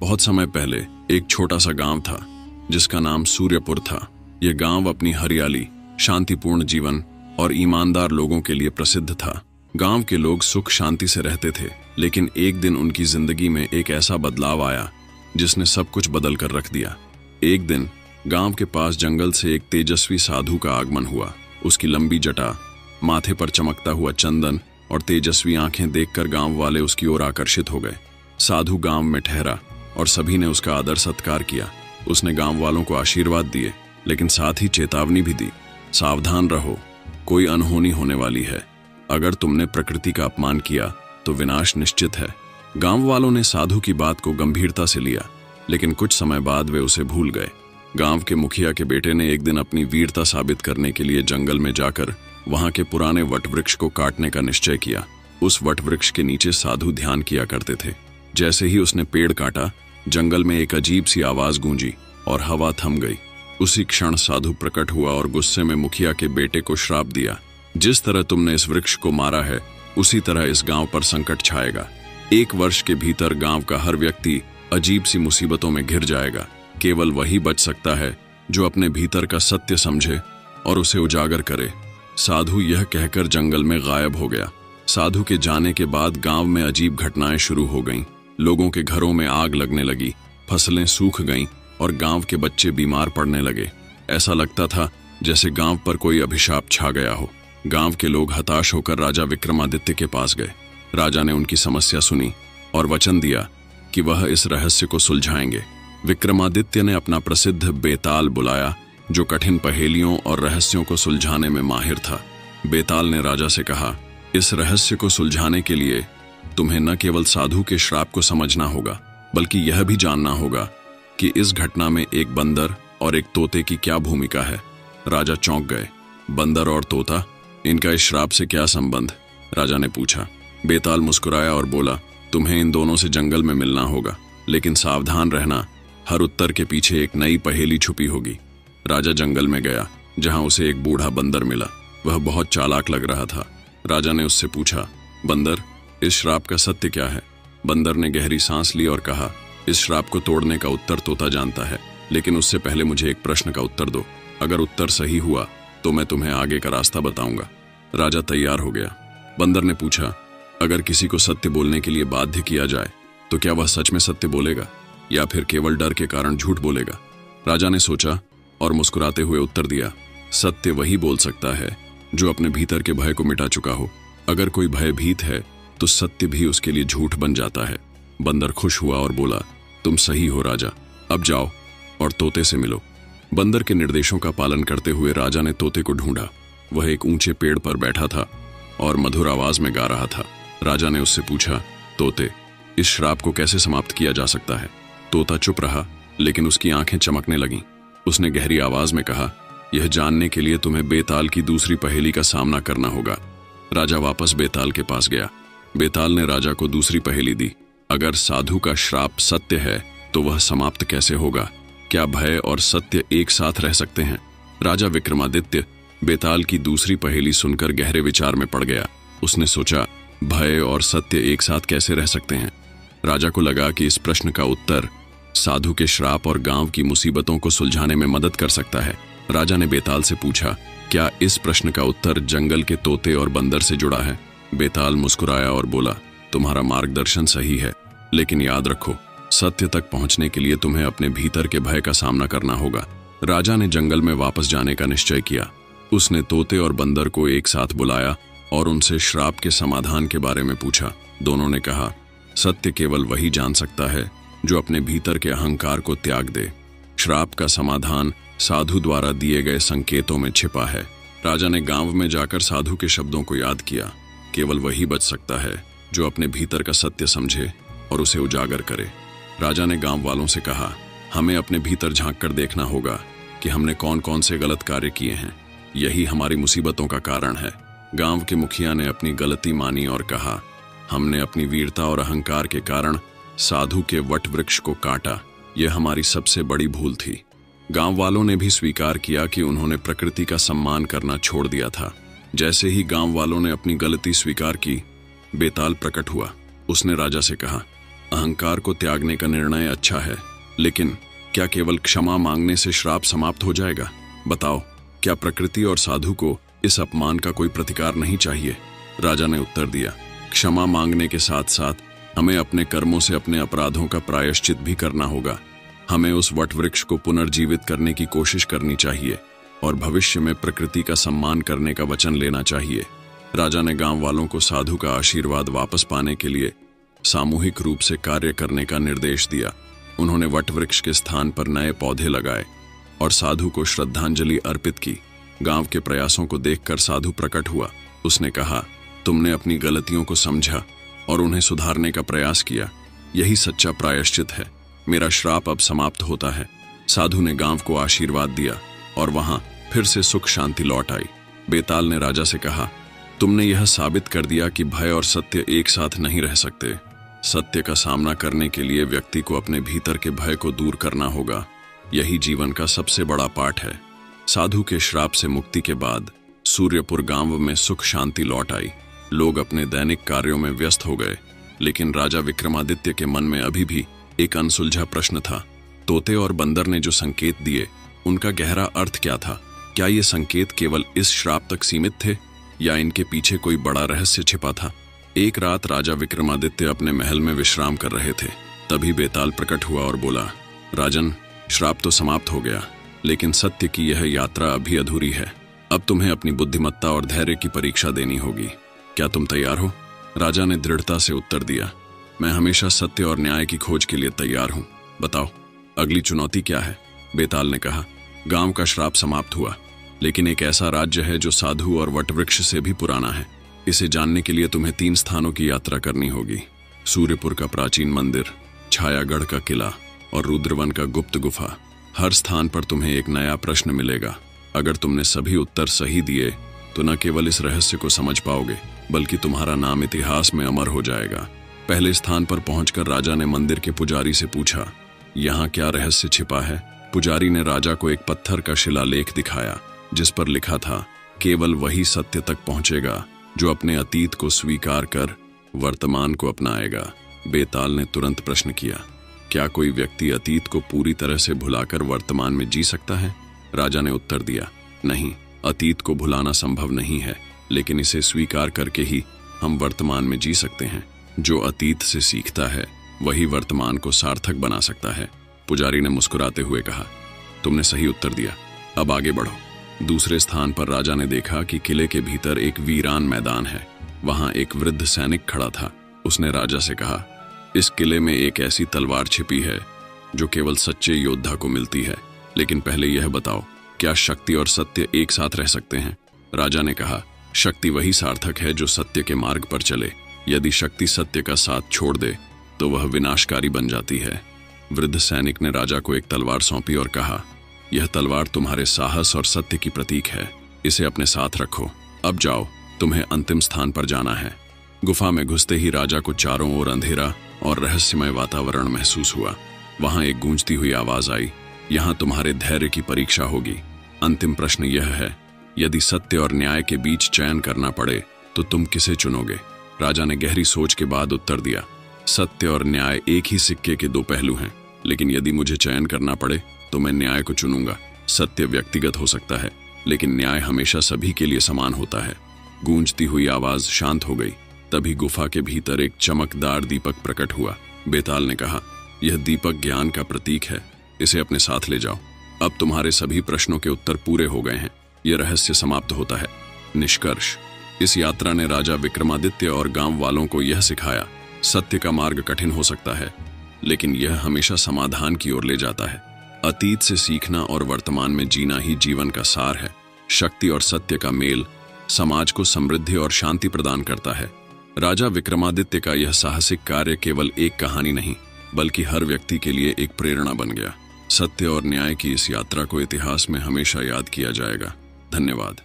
बहुत समय पहले एक छोटा सा गांव था जिसका नाम सूर्यपुर था। यह गांव अपनी हरियाली, शांतिपूर्ण जीवन और ईमानदार लोगों के लिए प्रसिद्ध था। गांव के लोग सुख शांति से रहते थे, लेकिन एक दिन उनकी जिंदगी में एक ऐसा बदलाव आया जिसने सब कुछ बदल कर रख दिया। एक दिन गांव के पास जंगल से एक तेजस्वी साधु का आगमन हुआ। उसकी लंबी जटा, माथे पर चमकता हुआ चंदन और तेजस्वी आंखें देखकर गांव वाले उसकी ओर आकर्षित हो गए। साधु गांव में ठहरा और सभी ने उसका आदर सत्कार किया। उसने गांव वालों को आशीर्वाद दिए, लेकिन साथ ही चेतावनी भी दी, सावधान रहो, कोई अनहोनी होने वाली है। अगर तुमने प्रकृति का अपमान किया तो विनाश निश्चित है। गांव वालों ने साधु की बात को गंभीरता से लिया, लेकिन कुछ समय बाद वे उसे भूल गए। गांव के मुखिया के बेटे ने एक दिन अपनी वीरता साबित करने के लिए जंगल में जाकर वहां के पुराने वटवृक्ष को काटने का निश्चय किया। उस वटवृक्ष के नीचे साधु ध्यान किया करते थे। जैसे ही उसने पेड़ काटा, जंगल में एक अजीब सी आवाज गूंजी और हवा थम गई। उसी क्षण साधु प्रकट हुआ और गुस्से में मुखिया के बेटे को श्राप दिया, जिस तरह तुमने इस वृक्ष को मारा है, उसी तरह इस गांव पर संकट छाएगा। 1 वर्ष के भीतर गांव का हर व्यक्ति अजीब सी मुसीबतों में घिर जाएगा। केवल वही बच सकता है जो अपने भीतर का सत्य समझे और उसे उजागर करे। साधु यह कहकर जंगल में गायब हो गया। साधु के जाने के बाद गांव में अजीब घटनाएं शुरू हो गईं। लोगों के घरों में आग लगने लगी, फसलें सूख गईं और गांव के बच्चे बीमार पड़ने लगे। ऐसा लगता था जैसे गांव पर कोई अभिशाप छा गया हो। गांव के लोग हताश होकर राजा विक्रमादित्य के पास गए। राजा ने उनकी समस्या सुनी और वचन दिया कि वह इस रहस्य को सुलझाएंगे। विक्रमादित्य ने अपना प्रसिद्ध बेताल बुलाया, जो कठिन पहेलियों और रहस्यों को सुलझाने में माहिर था। बेताल ने राजा से कहा, इस रहस्य को सुलझाने के लिए तुम्हें न केवल साधु के श्राप को समझना होगा, बल्कि यह भी जानना होगा कि इस घटना में एक बंदर और एक तोते की क्या भूमिका है। राजा चौंक गए। बंदर और तोता, इनका इस श्राप से क्या संबंध? राजा ने पूछा। बेताल मुस्कुराया और बोला, तुम्हें इन दोनों से जंगल में मिलना होगा, लेकिन सावधान रहना, हर उत्तर के पीछे एक नई पहेली छुपी होगी। राजा जंगल में गया, जहां उसे एक बूढ़ा बंदर मिला। वह बहुत चालाक लग रहा था। राजा ने उससे पूछा, बंदर, इस श्राप का सत्य क्या है? बंदर ने गहरी सांस ली और कहा, इस श्राप को तोड़ने का उत्तर तोता जानता है, लेकिन उससे पहले मुझे एक प्रश्न का उत्तर दो। अगर उत्तर सही हुआ तो मैं तुम्हें आगे का रास्ता बताऊंगा। राजा तैयार हो गया। बंदर ने पूछा, अगर किसी को सत्य बोलने के लिए बाध्य किया जाए तो क्या वह सच में सत्य बोलेगा या फिर केवल डर के कारण झूठ बोलेगा? राजा ने सोचा और मुस्कुराते हुए उत्तर दिया, सत्य वही बोल सकता है जो अपने भीतर के भय को मिटा चुका हो। अगर कोई भयभीत है तो सत्य भी उसके लिए झूठ बन जाता है। बंदर खुश हुआ और बोला, तुम सही हो राजा, अब जाओ और तोते से मिलो। बंदर के निर्देशों का पालन करते हुए राजा ने तोते को ढूंढा। वह एक ऊंचे पेड़ पर बैठा था और मधुर आवाज में गा रहा था। राजा ने उससे पूछा, तोते, इस श्राप को कैसे समाप्त किया जा सकता है? तोता चुप रहा, लेकिन उसकी आंखें चमकने लगीं। उसने गहरी आवाज में कहा, यह जानने के लिए तुम्हें बेताल की दूसरी पहेली का सामना करना होगा। राजा वापस बेताल के पास गया। बेताल ने राजा को दूसरी पहेली दी, अगर साधु का श्राप सत्य है तो वह समाप्त कैसे होगा? क्या भय और सत्य एक साथ रह सकते हैं? राजा विक्रमादित्य बेताल की दूसरी पहेली सुनकर गहरे विचार में पड़ गया। उसने सोचा, भय और सत्य एक साथ कैसे रह सकते हैं? राजा को लगा कि इस प्रश्न का उत्तर साधु के श्राप और गांव की मुसीबतों को सुलझाने में मदद कर सकता है। राजा ने बेताल से पूछा, क्या इस प्रश्न का उत्तर जंगल के तोते और बंदर से जुड़ा है? बेताल मुस्कुराया और बोला, तुम्हारा मार्गदर्शन सही है, लेकिन याद रखो, सत्य तक पहुंचने के लिए तुम्हें अपने भीतर के भय का सामना करना होगा। राजा ने जंगल में वापस जाने का निश्चय किया। उसने तोते और बंदर को एक साथ बुलाया और उनसे श्राप के समाधान के बारे में पूछा। दोनों ने कहा, सत्य केवल वही जान सकता है जो अपने भीतर के अहंकार को त्याग दे। श्राप का समाधान साधु द्वारा दिए गए संकेतों में छिपा है। राजा ने गांव में जाकर साधु के शब्दों को याद किया, केवल वही बच सकता है जो अपने भीतर का सत्य समझे और उसे उजागर करे। राजा ने गांव वालों से कहा, हमें अपने भीतर झांक कर देखना होगा कि हमने कौन कौन से गलत कार्य किए हैं। यही हमारी मुसीबतों का कारण है। गांव के मुखिया ने अपनी गलती मानी और कहा, हमने अपनी वीरता और अहंकार के कारण साधु के वट वृक्ष को काटा। यह हमारी सबसे बड़ी भूल थी। गांव वालों ने भी स्वीकार किया कि उन्होंने प्रकृति का सम्मान करना छोड़ दिया था। जैसे ही गांव वालों ने अपनी गलती स्वीकार की, बेताल प्रकट हुआ। उसने राजा से कहा, अहंकार को त्यागने का निर्णय अच्छा है, लेकिन क्या केवल क्षमा मांगने से श्राप समाप्त हो जाएगा? बताओ, क्या प्रकृति और साधु को इस अपमान का कोई प्रतिकार नहीं चाहिए? राजा ने उत्तर दिया, क्षमा मांगने के साथ साथ हमें अपने कर्मों से अपने अपराधों का प्रायश्चित भी करना होगा। हमें उस वटवृक्ष को पुनर्जीवित करने की कोशिश करनी चाहिए और भविष्य में प्रकृति का सम्मान करने का वचन लेना चाहिए। राजा ने गांव वालों को साधु का आशीर्वाद वापस पाने के लिए सामूहिक रूप से कार्य करने का निर्देश दिया। उन्होंने वटवृक्ष के स्थान पर नए पौधे लगाए और साधु को श्रद्धांजलि अर्पित की। गांव के प्रयासों को देखकर साधु प्रकट हुआ। उसने कहा, तुमने अपनी गलतियों को समझा और उन्हें सुधारने का प्रयास किया। यही सच्चा प्रायश्चित है। मेरा श्राप अब समाप्त होता है। साधु ने गांव को आशीर्वाद दिया और वहां फिर से सुख शांति लौट आई। बेताल ने राजा से कहा, तुमने यह साबित कर दिया कि भय और सत्य एक साथ नहीं रह सकते। सत्य का सामना करने के लिए व्यक्ति को अपने भीतर के भय को दूर करना होगा। यही जीवन का सबसे बड़ा पाठ है। साधु के श्राप से मुक्ति के बाद सूर्यपुर गांव में सुख शांति लौट आई। लोग अपने दैनिक कार्यों में व्यस्त हो गए, लेकिन राजा विक्रमादित्य के मन में अभी भी एक अनसुलझा प्रश्न था। तोते और बंदर ने जो संकेत दिए, उनका गहरा अर्थ क्या था? क्या ये संकेत केवल इस श्राप तक सीमित थे या इनके पीछे कोई बड़ा रहस्य छिपा था? एक रात राजा विक्रमादित्य अपने महल में विश्राम कर रहे थे। तभी बेताल प्रकट हुआ और बोला, राजन, श्राप तो समाप्त हो गया, लेकिन सत्य की यह यात्रा अभी अधूरी है। अब तुम्हें अपनी बुद्धिमत्ता और धैर्य की परीक्षा देनी होगी। क्या तुम तैयार हो? राजा ने दृढ़ता से उत्तर दिया, मैं हमेशा सत्य और न्याय की खोज के लिए तैयार हूं। बताओ, अगली चुनौती क्या है? बेताल ने कहा, गांव का श्राप समाप्त हुआ, लेकिन एक ऐसा राज्य है जो साधु और वटवृक्ष से भी पुराना है। इसे जानने के लिए तुम्हें 3 स्थानों की यात्रा करनी होगी। सूर्यपुर का प्राचीन मंदिर, छायागढ़ का किला और रुद्रवन का गुप्त गुफा। हर स्थान पर तुम्हें एक नया प्रश्न मिलेगा। अगर तुमने सभी उत्तर सही दिए तो न केवल इस रहस्य को समझ पाओगे, बल्कि तुम्हारा नाम इतिहास में अमर हो जाएगा। पहले स्थान पर पहुंचकर राजा ने मंदिर के पुजारी से पूछा, यहाँ क्या रहस्य छिपा है? पुजारी ने राजा को एक पत्थर का शिलालेख दिखाया, जिस पर लिखा था, केवल वही सत्य तक पहुंचेगा जो अपने अतीत को स्वीकार कर वर्तमान को अपनाएगा। बेताल ने तुरंत प्रश्न किया, क्या कोई व्यक्ति अतीत को पूरी तरह से भुलाकर वर्तमान में जी सकता है? राजा ने उत्तर दिया, नहीं, अतीत को भुलाना संभव नहीं है, लेकिन इसे स्वीकार करके ही हम वर्तमान में जी सकते हैं। जो अतीत से सीखता है वही वर्तमान को सार्थक बना सकता है। पुजारी ने मुस्कुराते हुए कहा, तुमने सही उत्तर दिया, अब आगे बढ़ो। दूसरे स्थान पर राजा ने देखा कि किले के भीतर एक वीरान मैदान है। वहां एक वृद्ध सैनिक खड़ा था। उसने राजा से कहा, इस किले में एक ऐसी तलवार छिपी है जो केवल सच्चे योद्धा को मिलती है, लेकिन पहले यह बताओ, क्या शक्ति और सत्य एक साथ रह सकते हैं? राजा ने कहा, शक्ति वही सार्थक है जो सत्य के मार्ग पर चले। यदि शक्ति सत्य का साथ छोड़ दे तो वह विनाशकारी बन जाती है। वृद्ध सैनिक ने राजा को एक तलवार सौंपी और कहा, यह तलवार तुम्हारे साहस और सत्य की प्रतीक है। इसे अपने साथ रखो। अब जाओ, तुम्हें अंतिम स्थान पर जाना है। गुफा में घुसते ही राजा को चारों ओर अंधेरा और रहस्यमय वातावरण महसूस हुआ। वहां एक गूंजती हुई आवाज आई, यहाँ तुम्हारे धैर्य की परीक्षा होगी। अंतिम प्रश्न यह है, यदि सत्य और न्याय के बीच चयन करना पड़े तो तुम किसे चुनोगे? राजा ने गहरी सोच के बाद उत्तर दिया, सत्य और न्याय एक ही सिक्के के 2 पहलू हैं, लेकिन यदि मुझे चयन करना पड़े तो मैं न्याय को चुनूंगा। सत्य व्यक्तिगत हो सकता है, लेकिन न्याय हमेशा सभी के लिए समान होता है। गूंजती हुई आवाज शांत हो गई। तभी गुफा के भीतर एक चमकदार दीपक प्रकट हुआ। बेताल ने कहा, यह दीपक ज्ञान का प्रतीक है, इसे अपने साथ ले जाओ। अब तुम्हारे सभी प्रश्नों के उत्तर पूरे हो गए हैं। यह रहस्य समाप्त होता है। निष्कर्ष, इस यात्रा ने राजा विक्रमादित्य और गांव वालों को यह सिखाया, सत्य का मार्ग कठिन हो सकता है, लेकिन यह हमेशा समाधान की ओर ले जाता है। अतीत से सीखना और वर्तमान में जीना ही जीवन का सार है। शक्ति और सत्य का मेल समाज को समृद्धि और शांति प्रदान करता है। राजा विक्रमादित्य का यह साहसिक कार्य केवल एक कहानी नहीं, बल्कि हर व्यक्ति के लिए एक प्रेरणा बन गया। सत्य और न्याय की इस यात्रा को इतिहास में हमेशा याद किया जाएगा। धन्यवाद।